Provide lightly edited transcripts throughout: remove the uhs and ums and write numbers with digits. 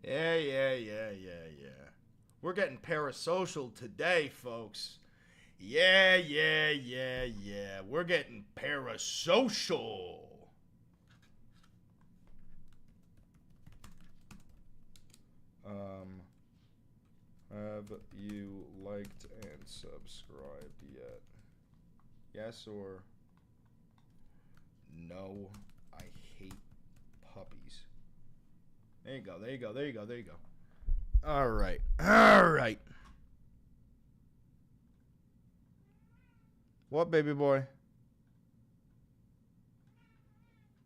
Yeah. We're getting parasocial today, folks. Yeah. We're getting parasocial. Have you liked and subscribed yet? Yes or no? I hate puppies. There you go. All right. What, baby boy?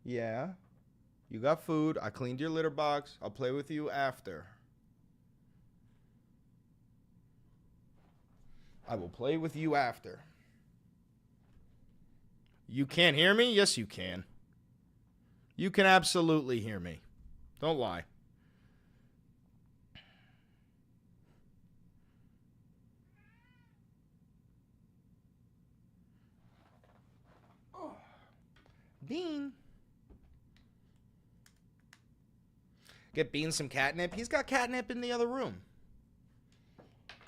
Yeah. You got food. I cleaned your litter box. I'll play with you after. I will play with you after. You can't hear me? Yes, you can. You can absolutely hear me. Don't lie. Oh. Bean. Get Bean some catnip. He's got catnip in the other room.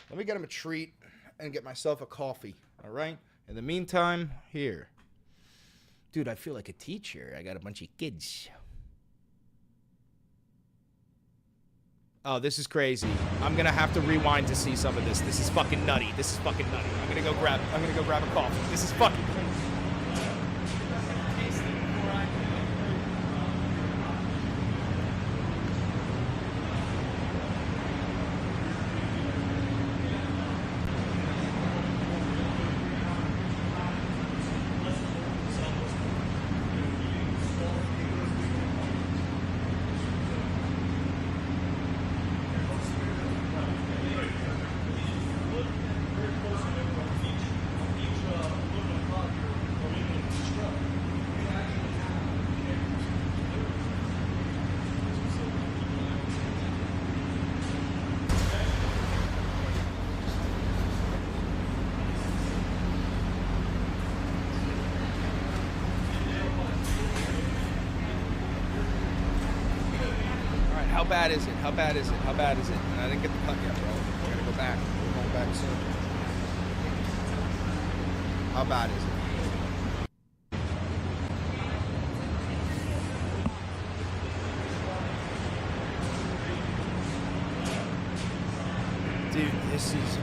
Let me get him a treat and get myself a coffee. All right? In the meantime, here. Dude, I feel like a teacher. I got a bunch of kids. Oh, this is crazy. I'm gonna have to rewind to see some of this. This is fucking nutty. I'm gonna go grab a coffee. This is fucking crazy. How bad is it? And I didn't get the cut yet, bro. I gotta go back. We're going back soon. How bad is it? Dude, this is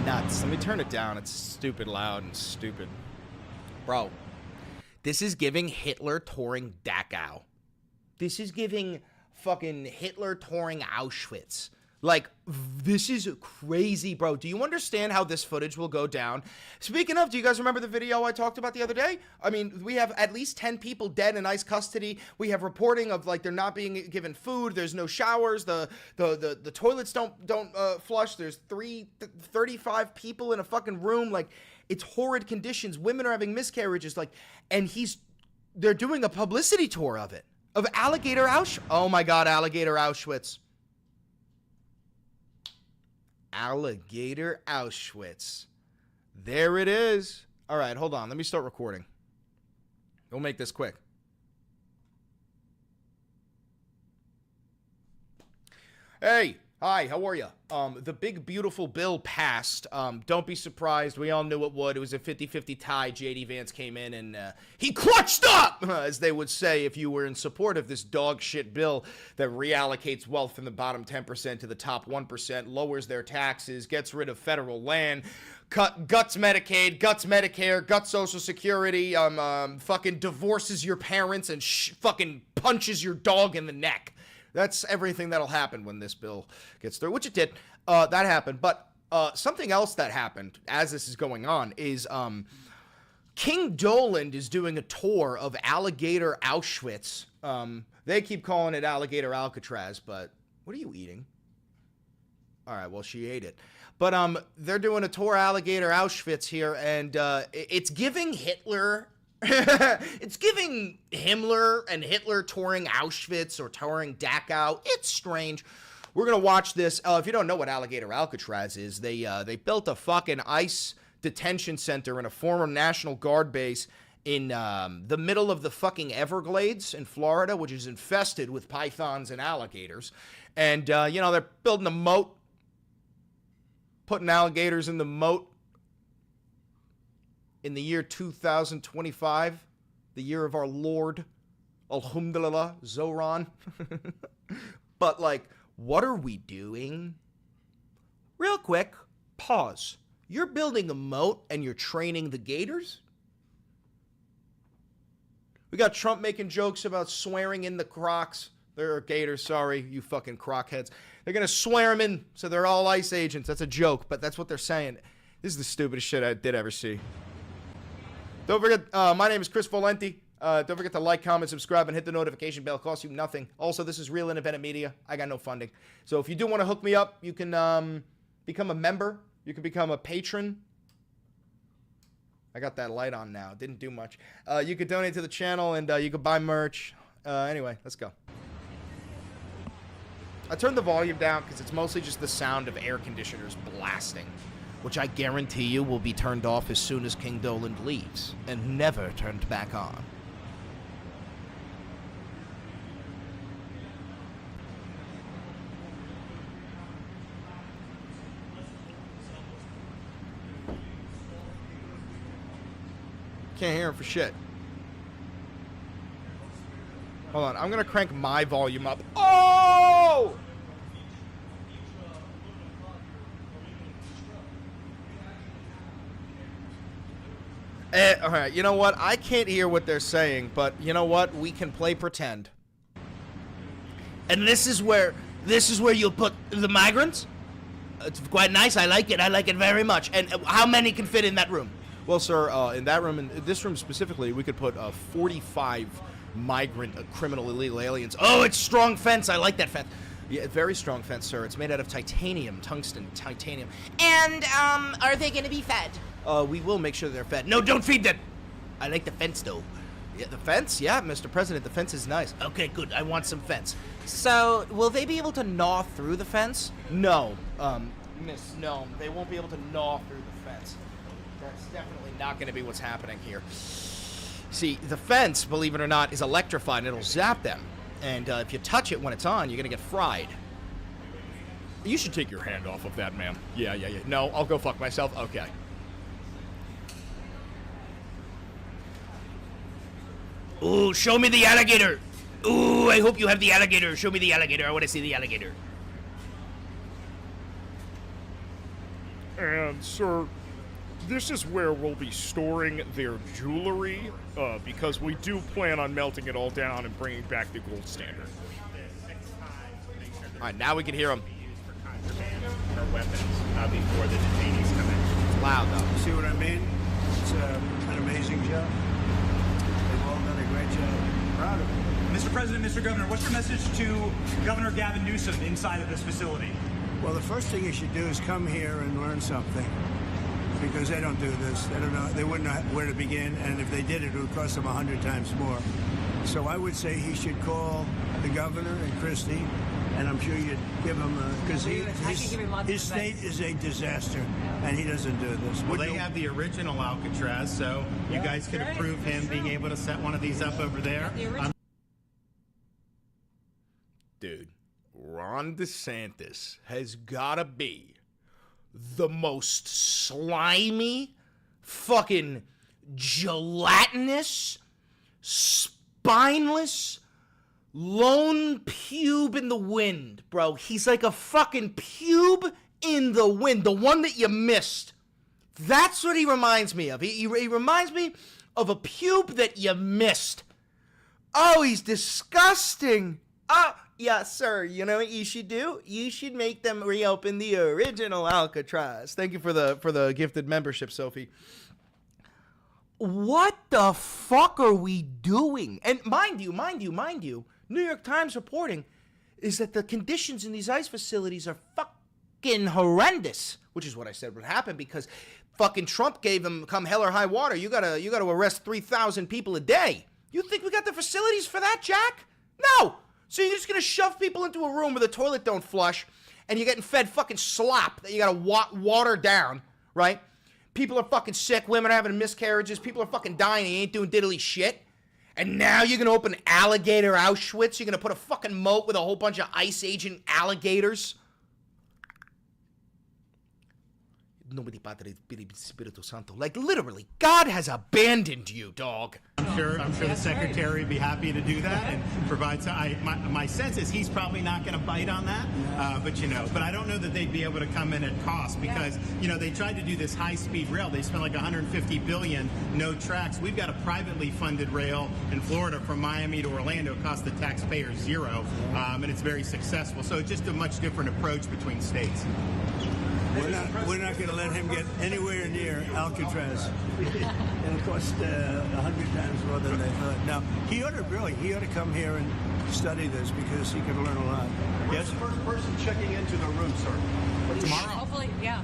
nuts. Let me turn it down. It's stupid loud and stupid. Bro, this is giving Hitler touring Dachau. This is giving fucking Hitler touring Auschwitz. Like, this is crazy, bro. Do you understand how this footage will go down? Speaking of, do you guys remember the video I talked about the other day? I mean, we have at least 10 people dead in ICE custody. We have reporting of, like, they're not being given food. There's no showers. The toilets don't flush. There's 35 people in a fucking room. Like, it's horrid conditions. Women are having miscarriages. Like, and they're doing a publicity tour of it. Of Alligator Auschwitz. Oh my God, Alligator Auschwitz. Alligator Auschwitz. There it is. All right, hold on. Let me start recording. We'll make this quick. Hey. Hi, how are you? The big, beautiful bill passed. Don't be surprised. We all knew it would. It was a 50-50 tie. J.D. Vance came in and he clutched up, as they would say if you were in support of this dog shit bill that reallocates wealth from the bottom 10% to the top 1%, lowers their taxes, gets rid of federal land, guts Medicaid, guts Medicare, guts Social Security, fucking divorces your parents and fucking punches your dog in the neck. That's everything that'll happen when this bill gets through, which it did. That happened. But something else that happened as this is going on is King Doland is doing a tour of Alligator Auschwitz. They keep calling it Alligator Alcatraz, but what are you eating? All right, well, she ate it. But they're doing a tour of Alligator Auschwitz here, and it's giving Hitler... It's giving Himmler and Hitler touring Auschwitz or touring Dachau. It's strange. We're going to watch this. If you don't know what Alligator Alcatraz is, they built a fucking ICE detention center in a former National Guard base in the middle of the fucking Everglades in Florida, which is infested with pythons and alligators. And, you know, they're building a moat, putting alligators in the moat in the year 2025, the year of our Lord, Alhamdulillah, Zoran. But, like, what are we doing? Real quick, pause. You're building a moat and you're training the gators? We got Trump making jokes about swearing in the crocs. They're gators, sorry, you fucking croc heads. They're going to swear them in so they're all ICE agents. That's a joke, but that's what they're saying. This is the stupidest shit I did ever see. Don't forget, my name is Chris Valenti. Don't forget to like, comment, subscribe, and hit the notification bell. It costs you nothing. Also, this is real independent media. I got no funding. So if you do want to hook me up, you can become a member. You can become a patron. I got that light on now. Didn't do much. You could donate to the channel, and you could buy merch. Anyway, let's go. I turned the volume down because it's mostly just the sound of air conditioners blasting, which I guarantee you will be turned off as soon as King Doland leaves, and never turned back on. Can't hear him for shit. Hold on, I'm gonna crank my volume up. Oh! All right, you know what? I can't hear what they're saying, but you know what? We can play pretend. And this is where you'll put the migrants? It's quite nice. I like it. I like it very much. And how many can fit in that room? Well, sir, in that room, in this room specifically, we could put 45 migrant criminal illegal aliens. Oh, it's strong fence. I like that fence. Yeah, very strong fence, sir. It's made out of titanium, tungsten, titanium. And, are they gonna be fed? We will make sure they're fed. No, don't feed them! I like the fence, though. Yeah, the fence? Yeah, Mr. President, the fence is nice. Okay, good. I want some fence. So, will they be able to gnaw through the fence? No. Miss, no. They won't be able to gnaw through the fence. That's definitely not going to be what's happening here. See, the fence, believe it or not, is electrified and it'll zap them. And if you touch it when it's on, you're going to get fried. You should take your hand off of that, ma'am. Yeah. No, I'll go fuck myself. Okay. Ooh, show me the alligator. Ooh, I hope you have the alligator. Show me the alligator. I want to see the alligator. And, sir, this is where we'll be storing their jewelry, because we do plan on melting it all down and bringing back the gold standard. All right, now we can hear them. Or weapons before the detainees come in. It's loud, though. See what I mean? It's an amazing job. They've all done a great job. Proud of them. Mr. President, Mr. Governor, what's your message to Governor Gavin Newsom inside of this facility? Well, the first thing you should do is come here and learn something. Because they don't do this. They don't know. They wouldn't know where to begin. And if they did it would cost them 100 times more. So I would say he should call the governor and Christie, and I'm sure you'd give him because his state is a disaster, and he doesn't do this. Well, they have the original Alcatraz, so you guys could approve him being able to set one of these up over there. Dude, Ron DeSantis has got to be the most slimy, fucking gelatinous, spineless, lone pube in the wind, bro. He's like a fucking pube in the wind, the one that you missed. That's what he reminds me of. He reminds me of a pube that you missed. Oh, he's disgusting. Oh, yeah, sir. You know what you should do? You should make them reopen the original Alcatraz. Thank you for the gifted membership, Sophie. What the fuck are we doing? And mind you, New York Times reporting is that the conditions in these ICE facilities are fucking horrendous, which is what I said would happen because fucking Trump gave them come hell or high water. You gotta arrest 3,000 people a day. You think we got the facilities for that, Jack? No. So you're just gonna shove people into a room where the toilet don't flush, and you're getting fed fucking slop that you gotta water down, right? People are fucking sick. Women are having miscarriages. People are fucking dying. He ain't doing diddly shit. And now you're going to open Alligator Auschwitz? You're going to put a fucking moat with a whole bunch of ICE agent alligators? Nobody Padre Spirito Santo. Like, literally, God has abandoned you, dog. I'm sure the secretary would be happy to do that and provide some. My sense is he's probably not going to bite on that, but I don't know that they'd be able to come in at cost because they tried to do this high-speed rail. They spent like 150 billion, no tracks. We've got a privately funded rail in Florida from Miami to Orlando. It cost the taxpayer zero, and it's very successful. So it's just a much different approach between states. We're not going to let him get anywhere near Alcatraz. It'll cost 100 times more than they thought. Now, he ought to come here and study this because he could learn a lot. Yes? The first person checking into the room, sir. Tomorrow. Hopefully, yeah.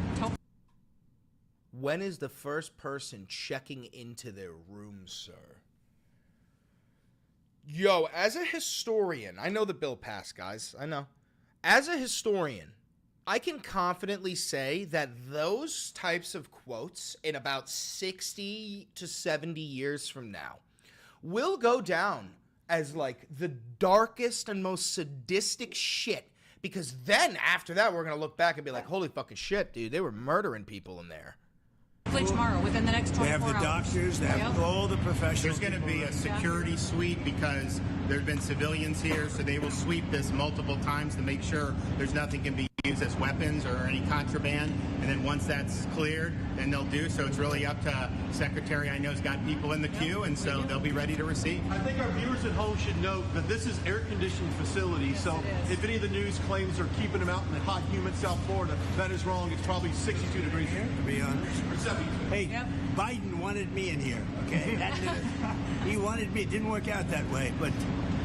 When is the first person checking into their room, sir? Yo, as a historian, I know the bill passed, guys. I know. As a historian, I can confidently say that those types of quotes in about 60 to 70 years from now will go down as like the darkest and most sadistic shit, because then after that we're going to look back and be like, holy fucking shit, dude, they were murdering people in there. Hopefully tomorrow, within the next 24 They have the hours. doctors, they have all the professionals. There's going to be a security sweep because there have been civilians here, so they will sweep this multiple times to make sure there's nothing can be used as weapons or any contraband. And then once that's cleared, then they'll do. So it's really up to Secretary. I know has got people in the queue, and so they'll be ready to receive. I think our viewers at home should note that this is air-conditioned facility, so if any of the news claims are keeping them out in the hot, humid South Florida, that is wrong. It's probably 62 degrees here. To be honest. Or 72. Hey, Biden wanted me in here, okay? He wanted me. It didn't work out that way, but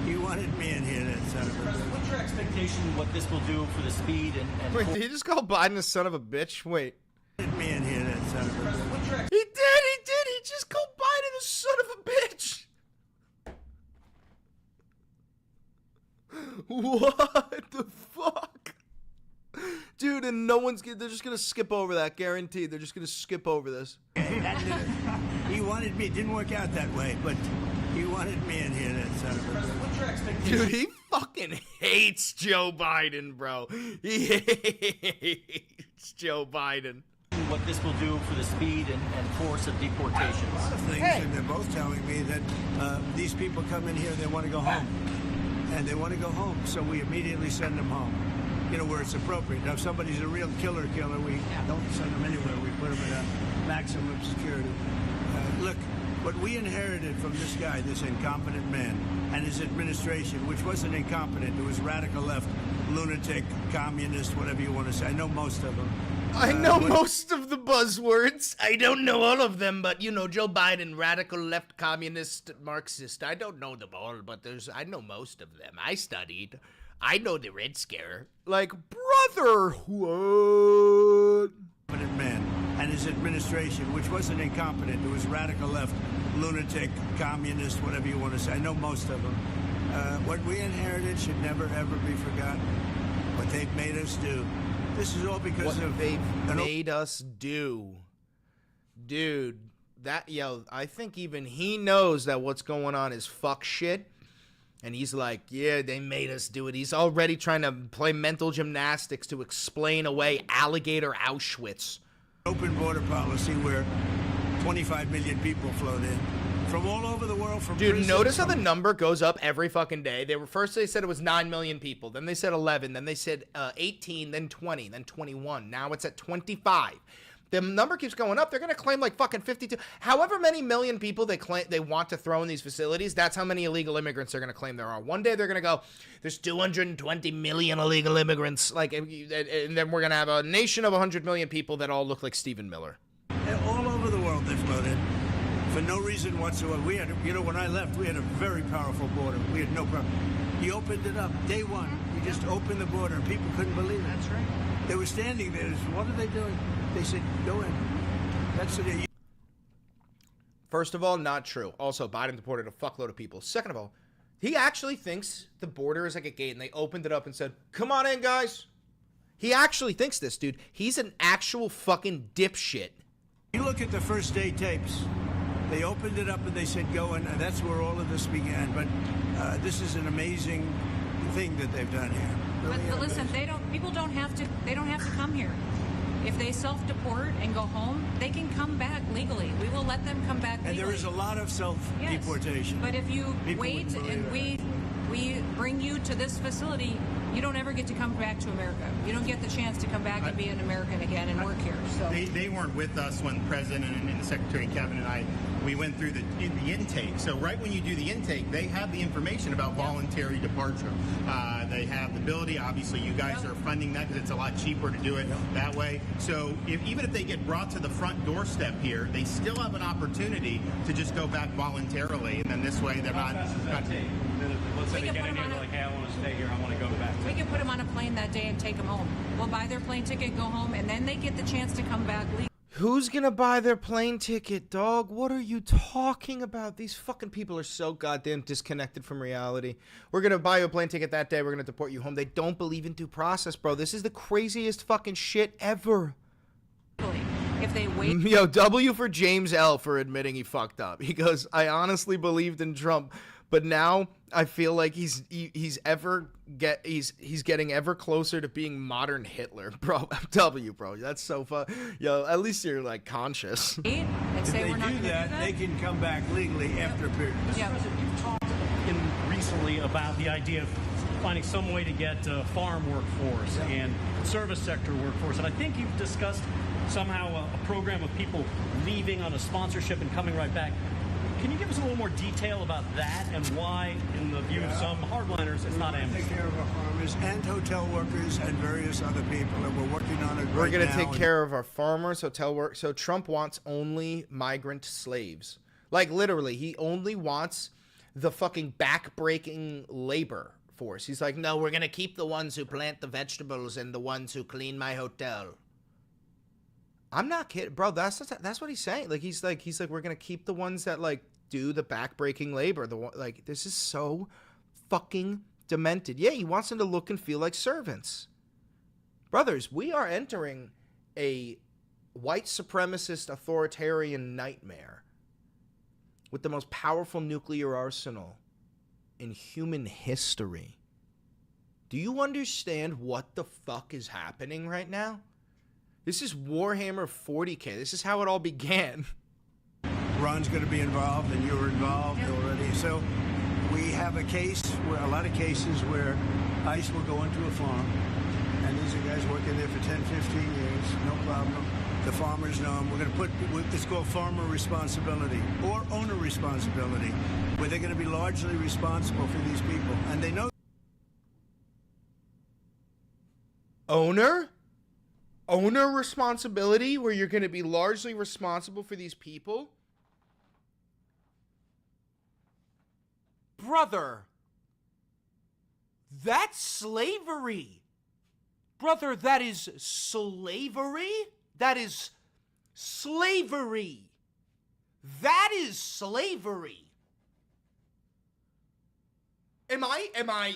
he wanted me in here, that son of a bitch. What's your expectation what this will do for the speed and Wait, did he just call Biden a son of a bitch? Wait. Wanted me in here, that son of a bitch. He did! He just called Biden a son of a bitch! What the fuck? Dude, and they're just gonna skip over that, guaranteed. They're just gonna skip over this. He wanted me. It didn't work out that way, but he wanted me in here, that son of a bitch. What's your expectation? Dude, he fucking hates Joe Biden, bro. He hates Joe Biden. what this will do for the speed and force of deportations? A lot of things, and they're both telling me that these people come in here, they want to go home. And they want to go home, so we immediately send them home. You know, where it's appropriate. Now, if somebody's a real killer, we don't send them anywhere. We put them in a maximum security. Look, what we inherited from this guy, this incompetent man, and his administration, which wasn't incompetent, it was radical left, lunatic, communist, whatever you want to say. I know most of them. I know most of the buzzwords. I don't know all of them, but you know, Joe Biden, radical left, communist, Marxist. I don't know them all, but I know most of them. I studied. I know the Red Scare. Like, brother, what? Man and his administration, which wasn't incompetent, it was radical left, lunatic, communist, whatever you want to say. I know most of them. What we inherited should never, ever be forgotten. What they've made us do. This is all because of they've made us do. Dude, I think even he knows that what's going on is fuck shit. And he's like, yeah, they made us do it. He's already trying to play mental gymnastics to explain away Alligator Auschwitz. Open border policy where 25 million people flowed in from all over the world. From Dude, notice how the number goes up every fucking day. They said it was 9 million people. Then they said 11. Then they said 18. Then 20. Then 21. Now it's at 25. The number keeps going up. They're going to claim like fucking 52. However many million people they want to throw in these facilities, that's how many illegal immigrants they're going to claim there are. One day they're going to go, there's 220 million illegal immigrants. Like, and then we're going to have a nation of 100 million people that all look like Stephen Miller. All over the world they flowed in for no reason whatsoever. We had, when I left, we had a very powerful border. We had no problem. He opened it up day one. He just opened the border, and people couldn't believe it. That's right. They were standing there. What are they doing? They said, go in. That's it. First of all, not true. Also, Biden deported a fuckload of people. Second of all, he actually thinks the border is like a gate, and they opened it up and said, come on in, guys. He actually thinks this, dude. He's an actual fucking dipshit. You look at the first day tapes. They opened it up and they said go, and that's where all of this began. But this is an amazing thing that they've done here. Really But listen, amazing. people don't have to come here. If they self-deport and go home, they can come back legally. We will let them come back legally. And there is a lot of self-deportation. Yes. But if you People wait wouldn't and believe we bring you to this facility, you don't ever get to come back to America. You don't get the chance to come back and be an American again and work here. So They weren't with us when the President and the Secretary of Cabinet and I, we went through the intake. So right when you do the intake, they have the information about voluntary departure. They have the ability, obviously you guys are funding that because it's a lot cheaper to do it that way. So even if they get brought to the front doorstep here, they still have an opportunity to just go back voluntarily, and then this way they're not. Let's say they get in here, they're like, hey, I want to stay here, I want to go back. we can put them on a plane that day and take them home. We'll buy their plane ticket, go home, and then they get the chance to come back legally. Who's gonna buy their plane ticket, dog? What are you talking about? These fucking people are so goddamn disconnected from reality. We're gonna buy you a plane ticket that day. We're gonna deport you home. They don't believe in due process, bro. This is the craziest fucking shit ever. If they wait. Yo, W for James L for admitting he fucked up. He goes, I honestly believed in Trump, but now I feel like he's getting ever closer to being modern Hitler, bro. W, bro, that's so fun. Yo, at least you're like conscious. And If say they we're not do gonna that, they can come back legally after a period. Yeah. You've talked recently about the idea of finding some way to get farm workforce and service sector workforce, and I think you've discussed somehow a program of people leaving on a sponsorship and coming right back. Can you give us a little more detail about that and why, in the view of some hardliners, it's not amnesty? Take care of our farmers and hotel workers and various other people, and we're working on it. We're gonna take care of our farmers, hotel work. So Trump wants only migrant slaves. Like literally, he only wants the fucking back-breaking labor force. He's like, no, we're gonna keep the ones who plant the vegetables and the ones who clean my hotel. I'm not kidding, bro. That's what he's saying. Like he's like we're gonna keep the ones that like do the back-breaking labor. The one, like, this is so fucking demented. Yeah, he wants them to look and feel like servants. Brothers, we are entering a white supremacist authoritarian nightmare with the most powerful nuclear arsenal in human history. Do you understand what the fuck is happening right now? This is Warhammer 40K. This is how it all began. Ron's going to be involved, and you're involved already. So we have a lot of cases where ICE will go into a farm, and these are guys working there for 10, 15 years, no problem. The farmers know them. We're going to put, it's called farmer responsibility or owner responsibility, where they're going to be largely responsible for these people. And they know. Owner responsibility, where you're going to be largely responsible for these people? Brother, that's slavery. Brother, that is slavery. That is slavery. That is slavery. Am I?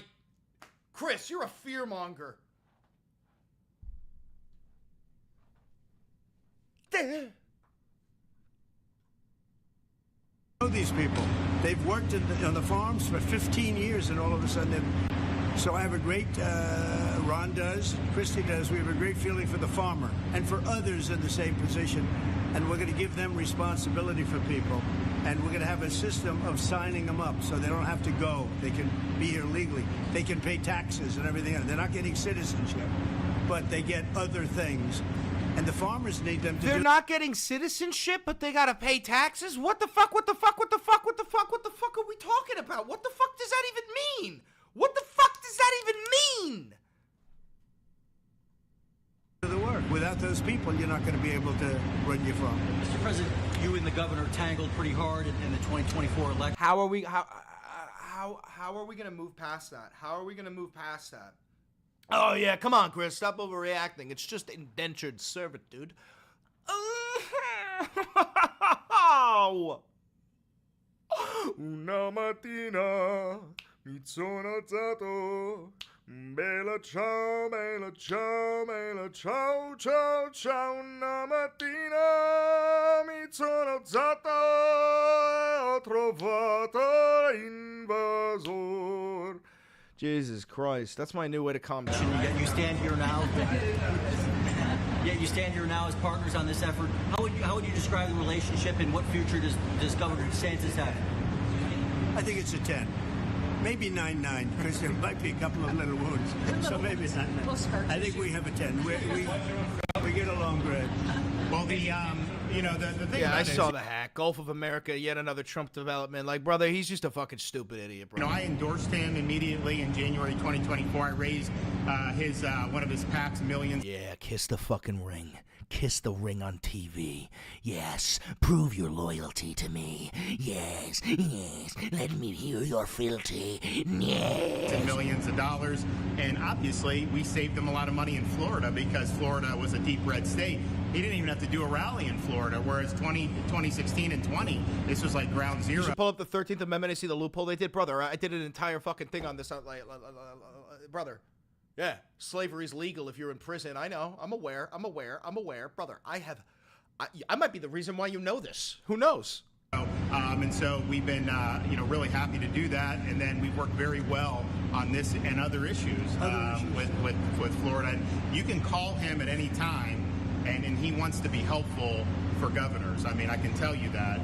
Chris, you're a fearmonger. Know these people. They've worked on the farms for 15 years, and all of a sudden so I have a great, Ron does, Christie does, we have a great feeling for the farmer and for others in the same position, and we're going to give them responsibility for people, and we're going to have a system of signing them up so they don't have to go. They can be here legally. They can pay taxes and everything else. They're not getting citizenship, but they get other things. And the farmers need them to They're not getting citizenship, but they gotta pay taxes? What the fuck are we talking about? What the fuck does that even mean? What the fuck does that even mean? the work. Without those people, you're not going to be able to run your farm. Mr. President, you and the governor tangled pretty hard in the 2024 election. How are we gonna move past that? Oh yeah, come on, Chris, stop overreacting. It's just indentured servitude. Una mattina mi sono alzato, Bella ciao, bella ciao, bella ciao, ciao, ciao. Una mattina mi sono alzato e ho trovato l'invasor. Jesus Christ, that's my new way to calm down. Yet you stand here now. Yet you stand here now as partners on this effort. How would you describe the relationship, and what future does Governor DeSantis have? I think it's a 10. Maybe 9-9, because there might be a couple of little wounds. So maybe it's 9-9. I think we have a 10. We get along great. Well, the thing Yeah, about I it is, saw the hack. Gulf of America, yet another Trump development. Like, brother, he's just a fucking stupid idiot, bro. I endorsed him immediately in January 2024. I raised his one of his PAC's millions. Yeah, kiss the fucking ring. Kiss the ring on TV. Yes, prove your loyalty to me. Yes, yes, let me hear your fealty. Yes. And millions of dollars, and obviously we saved him a lot of money in Florida because Florida was a deep red state. He didn't even have to do a rally in Florida, whereas 2016 and 20, this was like ground zero. You should pull up the 13th Amendment and see the loophole they did. Brother, I did an entire fucking thing on this. Brother. Yeah, slavery's legal if you're in prison. I know. I'm aware. Brother, I might be the reason why you know this. Who knows? And so we've been, really happy to do that. And then we've worked very well on this and other issues, with Florida. And you can call him at any time, and he wants to be helpful for governors. I mean, I can tell you that.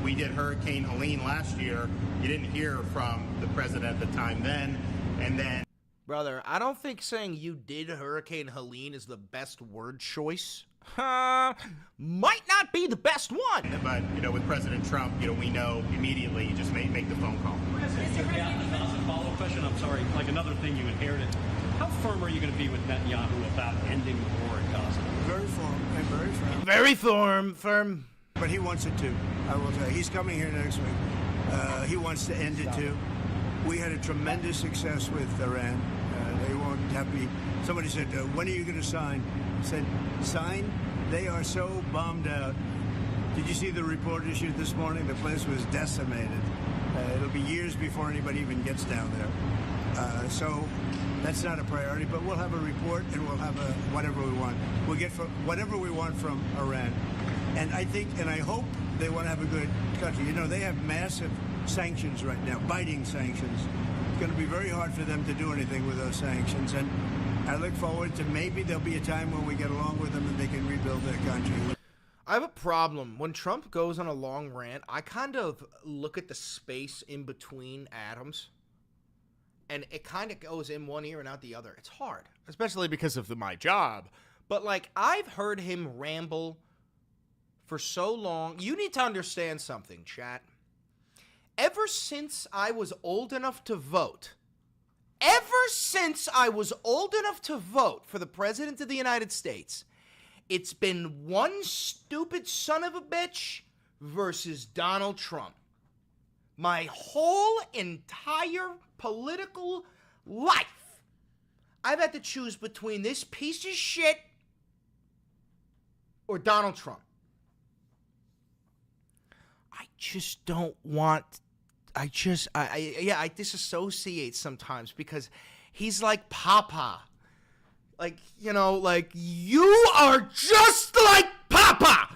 We did Hurricane Helene last year. You didn't hear from the president at the time then. And then... Brother, I don't think saying you did Hurricane Helene is the best word choice. Might not be the best one. But, with President Trump, we know immediately you just make the phone call. Yeah, a follow-up question. I'm sorry. Like another thing you inherited. How firm are you going to be with Netanyahu about ending the war in Gaza? Very firm. Very firm. Very firm. But he wants it too. I will tell you. He's coming here next week. He wants to end it too. We had a tremendous success with Iran. They won't have me. Somebody said, when are you going to sign? I said, sign? They are so bombed out. Did you see the report issued this morning? The place was decimated. It'll be years before anybody even gets down there. So that's not a priority, but we'll have a report and we'll have whatever we want. We'll get whatever we want from Iran. And I think, and I hope they want to have a good country. They have massive sanctions right now, biting sanctions. It's going to be very hard for them to do anything with those sanctions. And I look forward to maybe there'll be a time when we get along with them and they can rebuild their country. I have a problem. When Trump goes on a long rant, I kind of look at the space in between atoms. And it kind of goes in one ear and out the other. It's hard. Especially because of my job. But, I've heard him ramble for so long. You need to understand something, chat. Ever since I was old enough to vote for the President of the United States, it's been one stupid son of a bitch versus Donald Trump. My whole entire political life, I've had to choose between this piece of shit or Donald Trump. I just don't want... I disassociate sometimes because he's like Papa. You are just like Papa!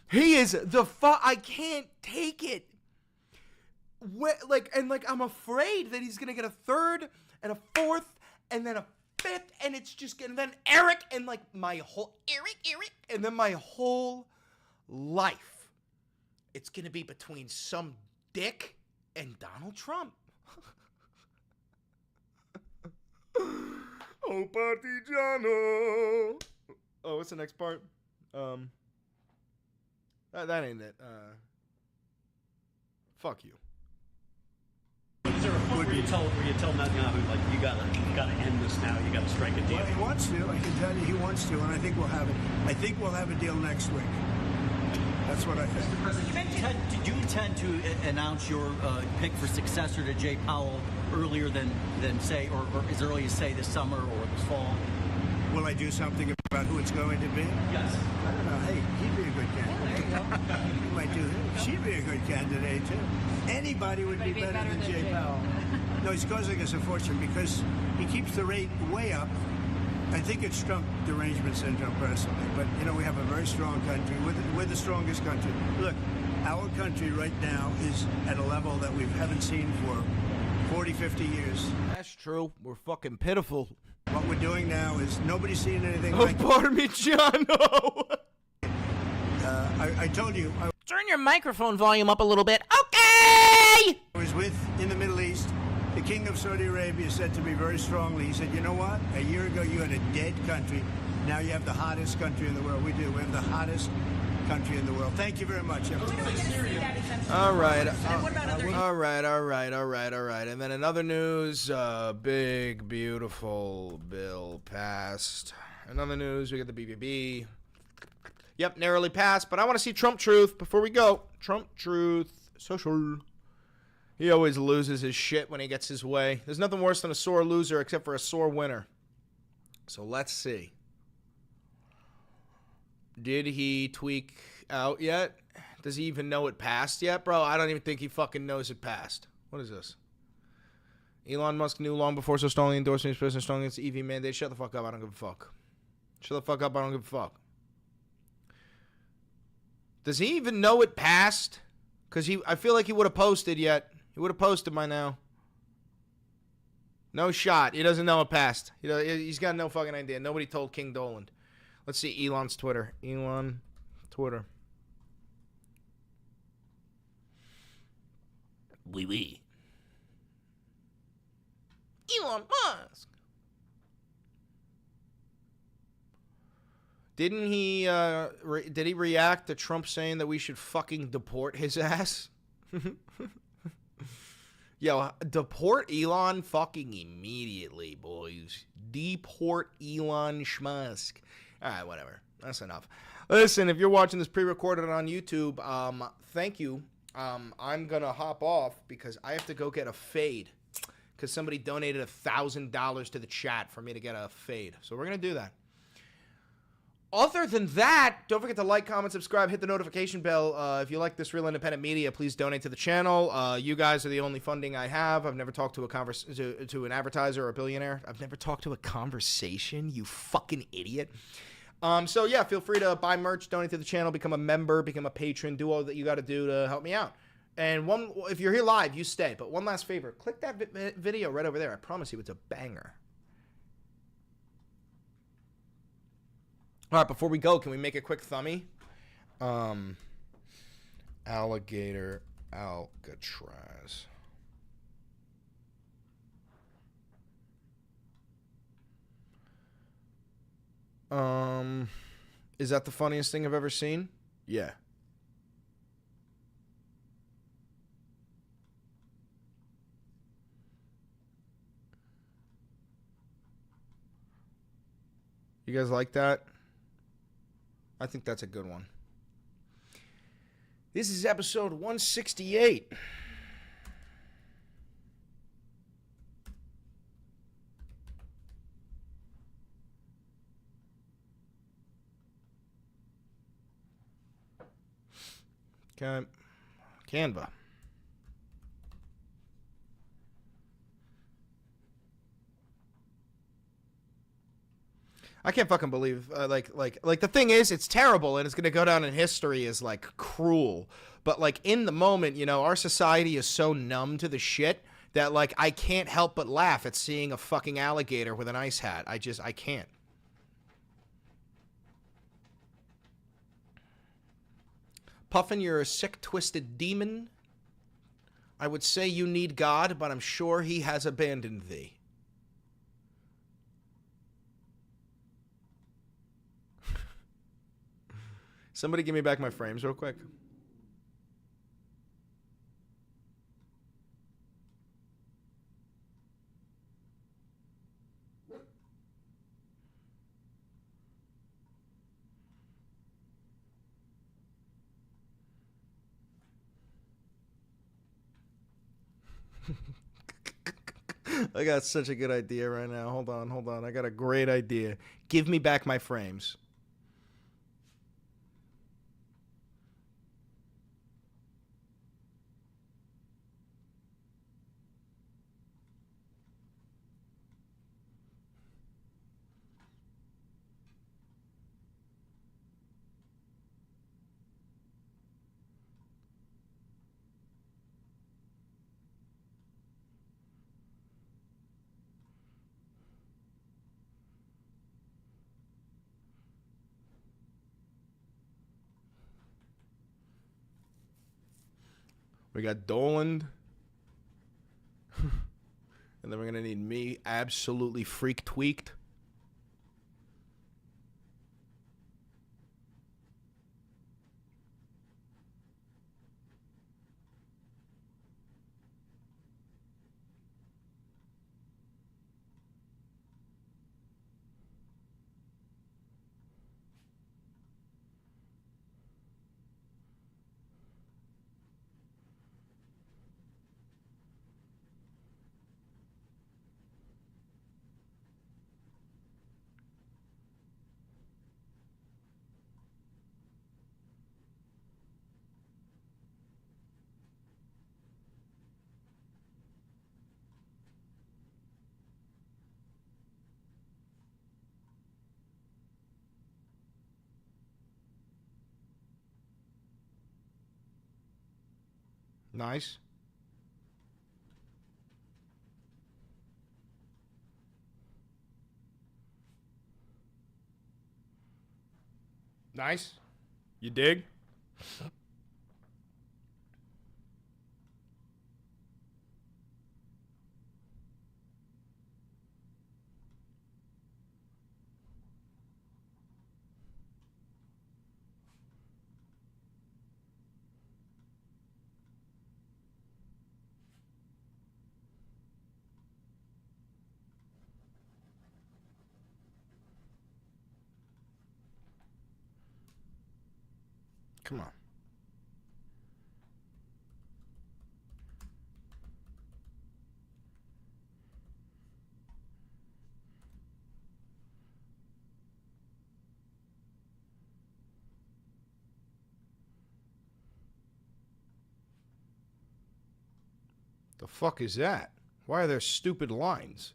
He is I can't take it. I'm afraid that he's gonna get a third and a fourth and then a fifth, and it's just and then Eric and my whole Eric and then my whole life. It's gonna be between some dick and Donald Trump. Oh, partigiano. Oh, what's the next part? That ain't it. Fuck you. Is there a point where you tell Netanyahu, you gotta end this now, you gotta strike a deal? Well, he wants to. I can tell you he wants to, and I think we'll have it. I think we'll have a deal next week. That's what I think. Mr. President, do you intend to announce your pick for successor to Jay Powell earlier than say, or as early as say this summer or this fall? Will I do something about who it's going to be? Yes. I don't know. Hey, he'd be a good candidate. You might do him. She'd be a good candidate too. Anybody would be better than Jay Powell. No, he's causing us a fortune because he keeps the rate way up. I think it's Trump derangement syndrome, personally. But, you know, we have a very strong country. We're the strongest country. Look, our country right now is at a level that we haven't seen for 40, 50 years. That's true. We're fucking pitiful. What we're doing now is nobody's seen anything Oh, like Parmigiano! I told you. Turn your microphone volume up a little bit. Okay! I was in the Middle East. The king of Saudi Arabia said to me very strongly, he said, you know what? A year ago you had a dead country. Now you have the hottest country in the world. We do. We have the hottest country in the world. Thank you very much. All right. All right. And then another news, big, beautiful bill passed. Another news, we got the BBB. Yep, narrowly passed, but I want to see Trump truth before we go. Trump truth, social. He always loses his shit when he gets his way. There's nothing worse than a sore loser except for a sore winner. So let's see. Did he tweak out yet? Does he even know it passed yet, bro? I don't even think he fucking knows it passed. What is this? Elon Musk knew long before so strongly endorsing his president strongly against the EV mandate. Shut the fuck up. I don't give a fuck. Shut the fuck up. I don't give a fuck. Does he even know it passed? Because I feel like he would have posted yet. He would have posted by now. No shot. He doesn't know it passed. He's got no fucking idea. Nobody told King Doland. Let's see Elon's Twitter. Elon Twitter. Oui. Elon Musk. Didn't he, did he react to Trump saying that we should fucking deport his ass? Yo, deport Elon fucking immediately, boys. Deport Elon Musk. All right, whatever. That's enough. Listen, if you're watching this pre-recorded on YouTube, thank you. I'm going to hop off because I have to go get a fade because somebody donated $1,000 to the chat for me to get a fade. So we're going to do that. Other than that, don't forget to like, comment, subscribe, hit the notification bell. If you like this real independent media, please donate to the channel. You guys are the only funding I have. I've never talked to to an advertiser or a billionaire. I've never talked to a conversation, you fucking idiot. So yeah, feel free to buy merch, donate to the channel, become a member, become a patron, do all that you got to do to help me out. And if you're here live, you stay. But one last favor, click that video right over there. I promise you it's a banger. All right, before we go, can we make a quick thumbie? Alligator Alcatraz. Is that the funniest thing I've ever seen? Yeah. You guys like that? I think that's a good one. This is episode 168. Okay. Canva. I can't fucking believe, like the thing is, it's terrible and it's gonna go down in history as like cruel. But like in the moment, you know, our society is so numb to the shit that like I can't help but laugh at seeing a fucking alligator with an ice hat. I can't. Puffin, you're a sick, twisted demon. I would say you need God, but I'm sure he has abandoned thee. Somebody give me back my frames real quick. I got such a good idea right now. Hold on. I got a great idea. Give me back my frames. We got Doland. And then we're going to need me absolutely freak tweaked. Nice. Nice. You dig? Come on. The fuck is that? Why are there stupid lines?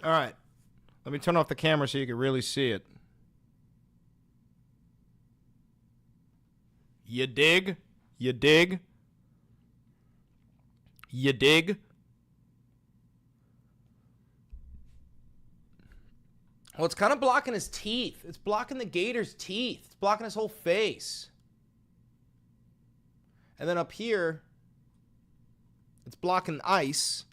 All right. Let me turn off the camera so you can really see it. You dig? You dig? You dig? Well, it's kind of blocking his teeth. It's blocking the gator's teeth. It's blocking his whole face. And then up here, it's blocking ice.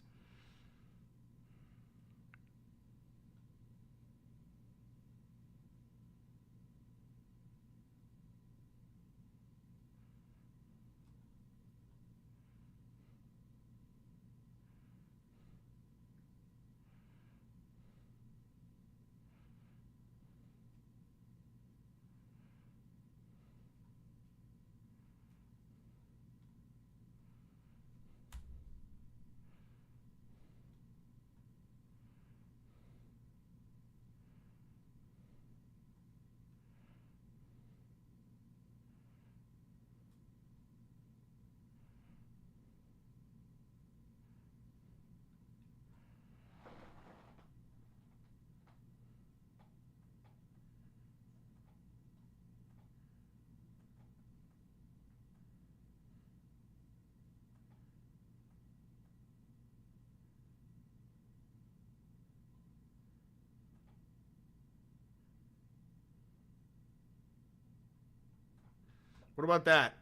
What about that?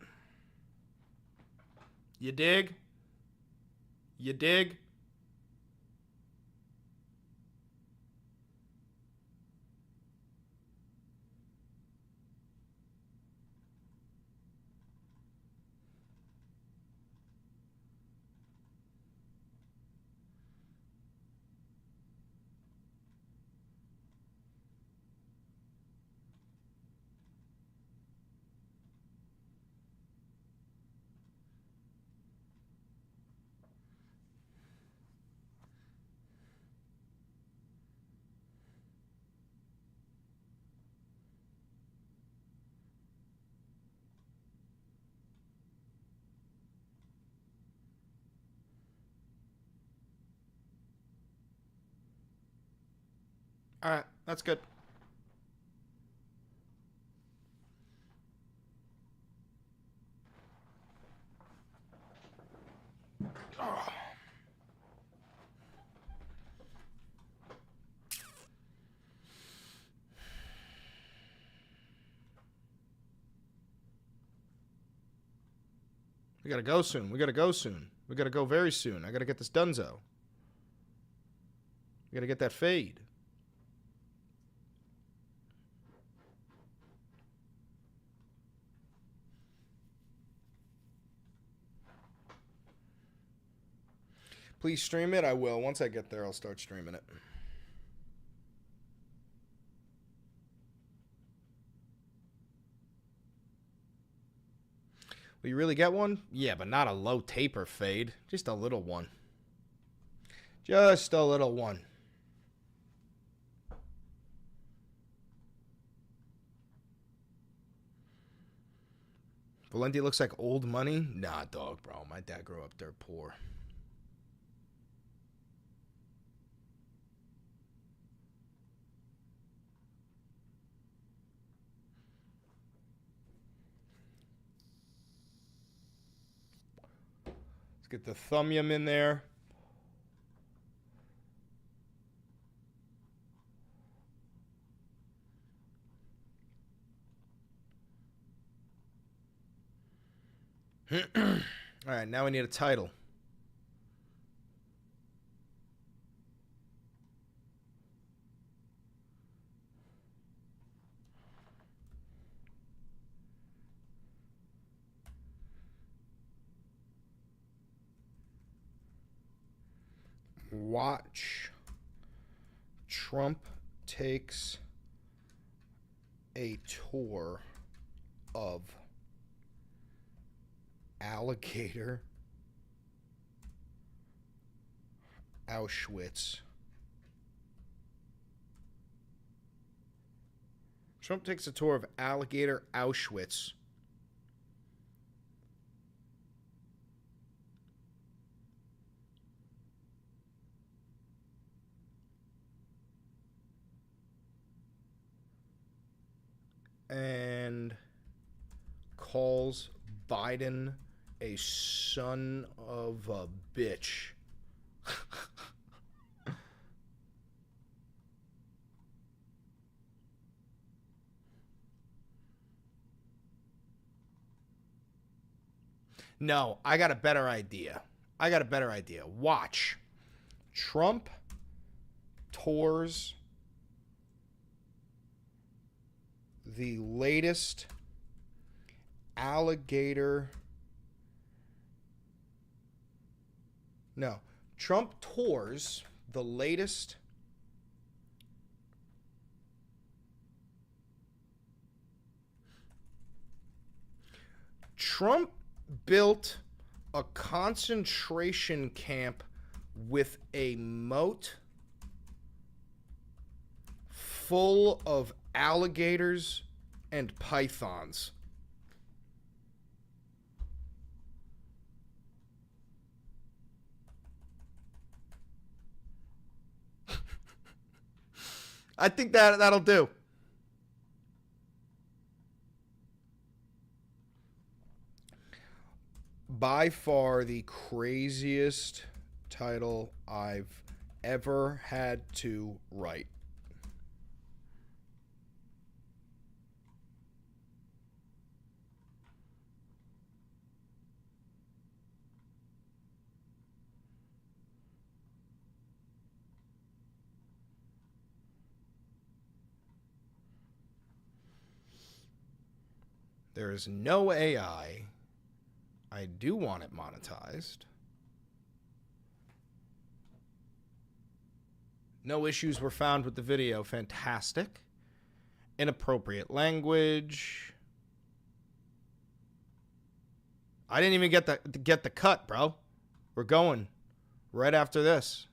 You dig? You dig? All right, that's good. We gotta go soon. We gotta go soon. We gotta go very soon. I gotta get this donezo. We gotta get that fade. Please stream it. I will. Once I get there, I'll start streaming it. Will you really get one? Yeah, but not a low taper fade. Just a little one. Just a little one. Valenti looks like old money? Nah, dog, bro. My dad grew up dirt poor. Let's get the thumbum in there. All right, now we need a title. Watch. Trump takes a tour of Aligator Auschwitz. Trump takes a tour of Aligator Auschwitz. And calls Biden a son of a bitch. No, I got a better idea. Watch. Trump tours the latest Alligator. No. Trump tours the latest Trump built a concentration camp with a moat full of alligators and pythons. I think that'll do. By far the craziest title I've ever had to write. There is no AI. I do want it monetized. No issues were found with the video. Fantastic. Inappropriate language. I didn't even get the cut, bro. We're going right after this.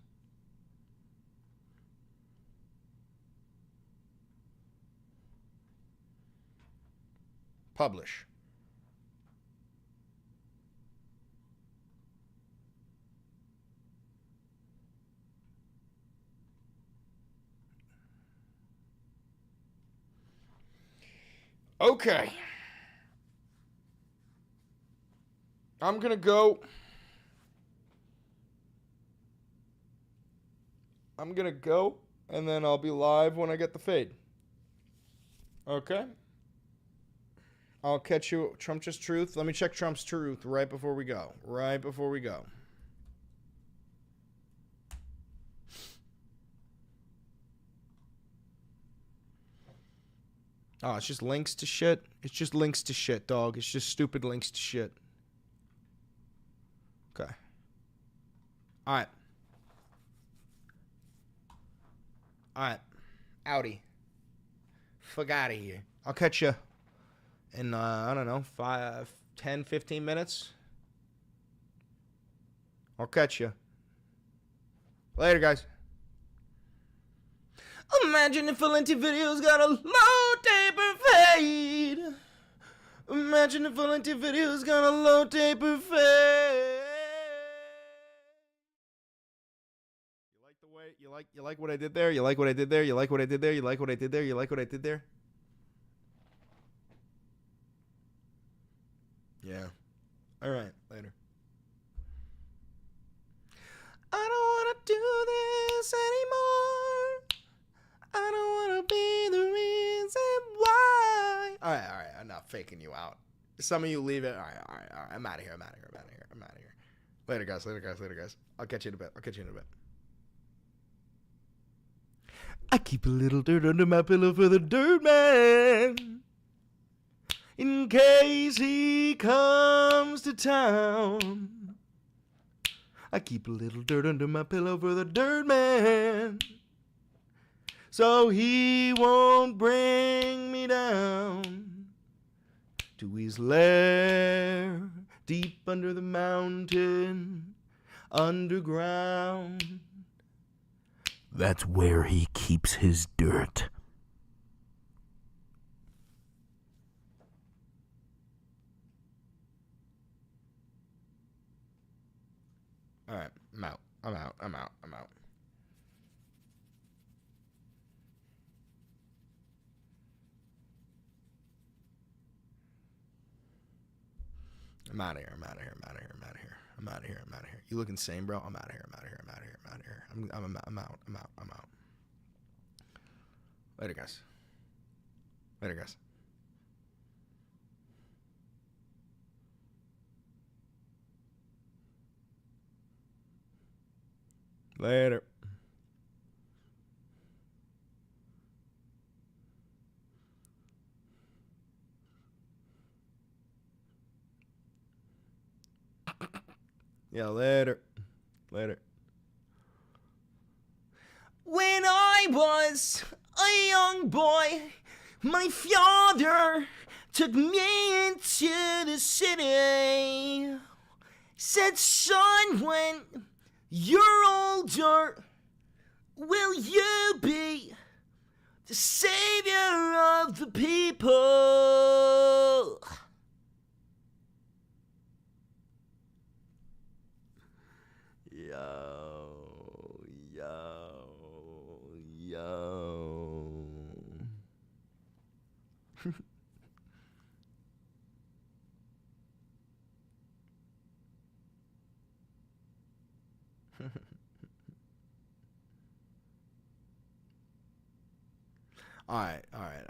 Publish. Okay. I'm gonna go. And then I'll be live when I get the fade. Okay? I'll catch you. Trump just truth. Let me check Trump's truth right before we go. Oh, it's just links to shit. It's just links to shit, dog. It's just stupid links to shit. Okay. All right. Outie. Fuck out of here. I'll catch you in, I don't know, 5, 10, 15 minutes. I'll catch you. Later, guys. Imagine if Valenti videos got a low taper fade. Imagine if Valenti videos got a low taper fade. You like what I did there? You like what I did there? You like what I did there? You like what I did there? You like what I did there? Yeah. All right. Later. I don't want to do this anymore. I don't want to be the reason why. All right. I'm not faking you out. Some of you leave it. All right. I'm out of here. Later, guys. I'll catch you in a bit. I keep a little dirt under my pillow for the dirt man, in case he comes to town. I keep a little dirt under my pillow for the dirt man, so he won't bring me down to his lair deep under the mountain, underground. That's where he keeps his dirt. All right, I'm out. I'm out of here. You look insane, bro. I'm out of here. I'm out. Later, guys. Later. Yeah, later. When I was a young boy, my father took me into the city. Said, son, when you're older, will you be the savior of the people? Yo. All right.